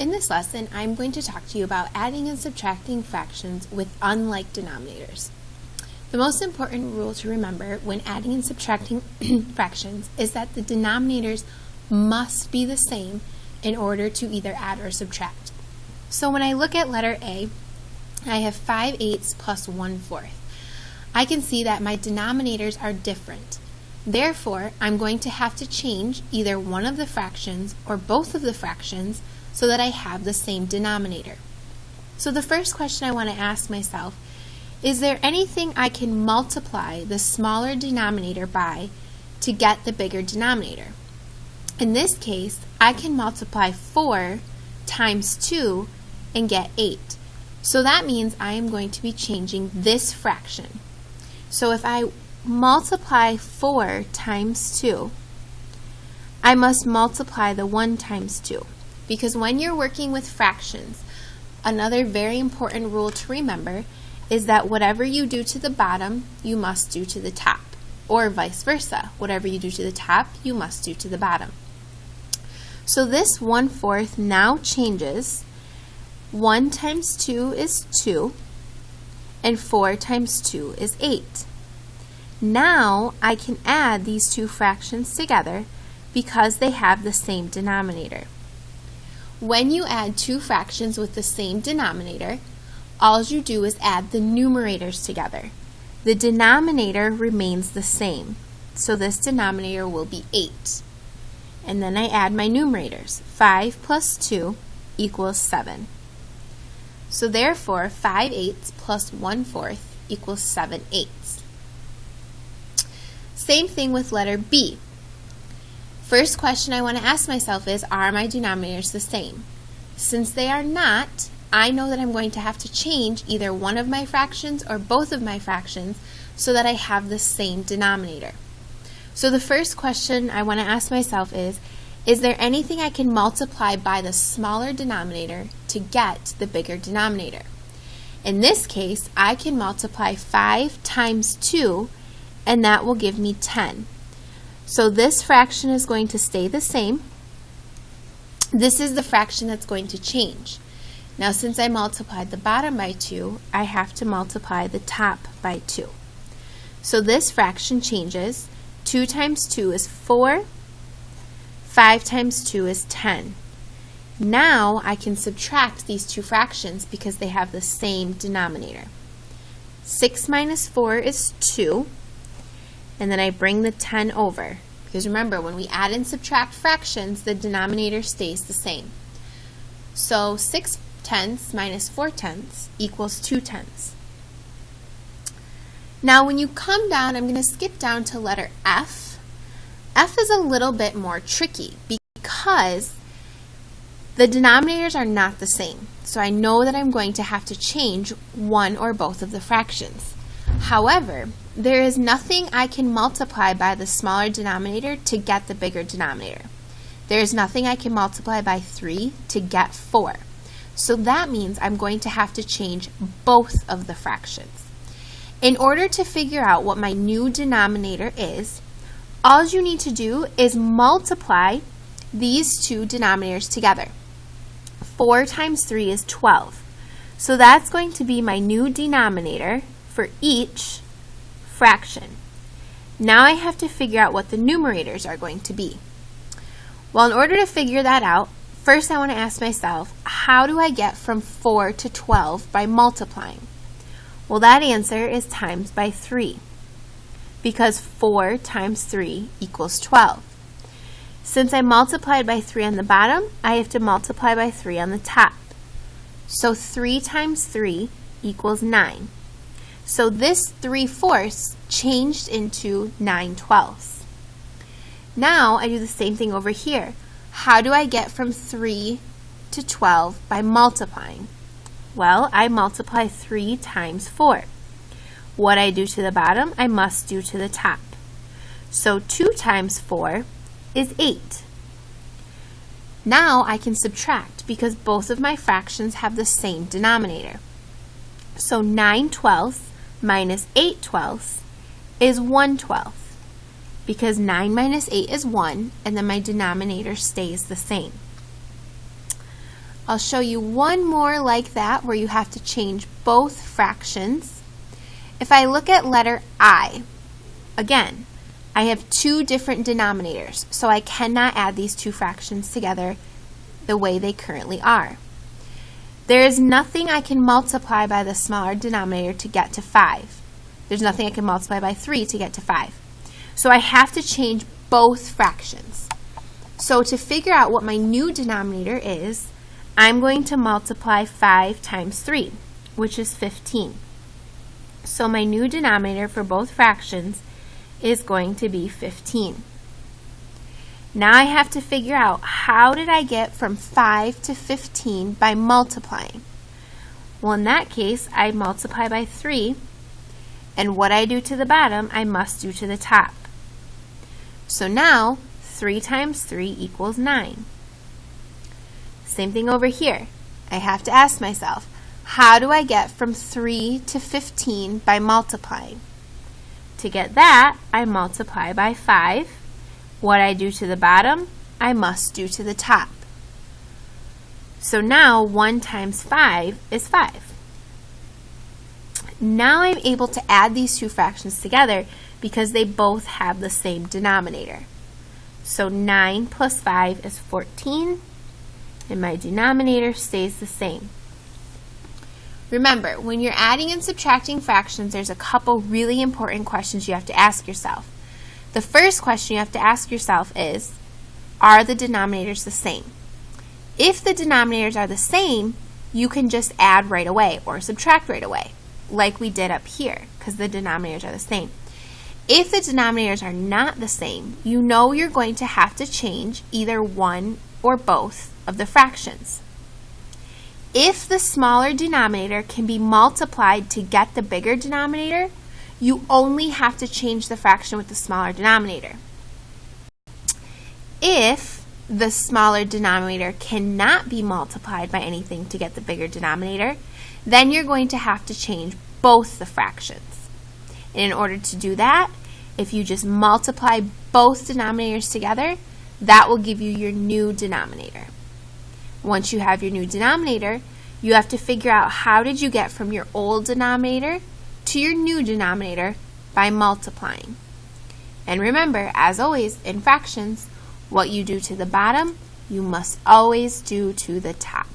In this lesson, I'm going to talk to you about adding and subtracting fractions with unlike denominators. The most important rule to remember when adding and subtracting fractions is that the denominators must be the same in order to either add or subtract. So when I look at letter A, I have 5/8 plus 1/4. I can see that my denominators are different. Therefore, I'm going to have to change either one of the fractions or both of the fractions so that I have the same denominator. So the first question I want to ask myself, is there anything I can multiply the smaller denominator by to get the bigger denominator? In this case, I can multiply 4 times 2 and get 8. So that means I am going to be changing this fraction. So if I multiply 4 times 2, I must multiply the 1 times 2. Because when you're working with fractions, another very important rule to remember is that whatever you do to the bottom, you must do to the top, or vice versa. Whatever you do to the top, you must do to the bottom. So this 1/4 now changes. 1 times 2 is 2, and 4 times 2 is 8. Now I can add these two fractions together because they have the same denominator. When you add two fractions with the same denominator, all you do is add the numerators together. The denominator remains the same, so this denominator will be 8. And then I add my numerators. 5 plus 2 equals 7. So therefore, 5/8 plus 1/4 equals 7/8. Same thing with letter B. First question I want to ask myself is, are my denominators the same? Since they are not, I know that I'm going to have to change either one of my fractions or both of my fractions so that I have the same denominator. So the first question I want to ask myself is there anything I can multiply by the smaller denominator to get the bigger denominator? In this case, I can multiply 5 times 2, and that will give me 10. So this fraction is going to stay the same. This is the fraction that's going to change. Now, since I multiplied the bottom by 2, I have to multiply the top by 2. So this fraction changes. 2 times 2 is 4. 5 times 2 is 10. Now I can subtract these two fractions because they have the same denominator. 6 minus 4 is 2. And then I bring the 10 over. Because remember, when we add and subtract fractions, the denominator stays the same. So 6/10 minus 4/10 equals 2/10. Now when you come down, I'm going to skip down to letter F. F is a little bit more tricky because the denominators are not the same. So I know that I'm going to have to change one or both of the fractions. However, there is nothing I can multiply by the smaller denominator to get the bigger denominator. There is nothing I can multiply by 3 to get 4. So that means I'm going to have to change both of the fractions. In order to figure out what my new denominator is, all you need to do is multiply these two denominators together. 4 times 3 is 12. So that's going to be my new denominator for each fraction. Now I have to figure out what the numerators are going to be. Well, in order to figure that out, first I want to ask myself, how do I get from 4 to 12 by multiplying? Well, that answer is times by 3, because 4 times 3 equals 12. Since I multiplied by 3 on the bottom, I have to multiply by 3 on the top. So 3 times 3 equals 9. So this 3/4 changed into 9/12. Now I do the same thing over here. How do I get from 3 to 12 by multiplying? Well, I multiply 3 times 4. What I do to the bottom, I must do to the top. So 2 times 4 is 8. Now I can subtract because both of my fractions have the same denominator. So 9/12 minus 8/12 is 1/12. because 9 minus 8 is 1, and then my denominator stays the same. I'll show you one more like that where you have to change both fractions. If I look at letter I, again, I have two different denominators, so I cannot add these two fractions together the way they currently are. There is nothing I can multiply by the smaller denominator to get to 5. There's nothing I can multiply by 3 to get to 5. So I have to change both fractions. So to figure out what my new denominator is, I'm going to multiply 5 times 3, which is 15. So my new denominator for both fractions is going to be 15. Now I have to figure out how did I get from 5 to 15 by multiplying. Well, in that case, I multiply by 3, and what I do to the bottom, I must do to the top. So now, 3 times 3 equals 9. Same thing over here. I have to ask myself, how do I get from 3 to 15 by multiplying? To get that, I multiply by 5. What I do to the bottom, I must do to the top. So now 1 times 5 is 5. Now I'm able to add these two fractions together because they both have the same denominator. So 9 plus 5 is 14, and my denominator stays the same. Remember, when you're adding and subtracting fractions, there's a couple really important questions you have to ask yourself. The first question you have to ask yourself is, are the denominators the same? If the denominators are the same, you can just add right away or subtract right away, like we did up here, because the denominators are the same. If the denominators are not the same, you know you're going to have to change either one or both of the fractions. If the smaller denominator can be multiplied to get the bigger denominator, you only have to change the fraction with the smaller denominator. If the smaller denominator cannot be multiplied by anything to get the bigger denominator, then you're going to have to change both the fractions. And in order to do that, if you just multiply both denominators together, that will give you your new denominator. Once you have your new denominator, you have to figure out how did you get from your old denominator to your new denominator by multiplying. And remember, as always, in fractions, what you do to the bottom, you must always do to the top.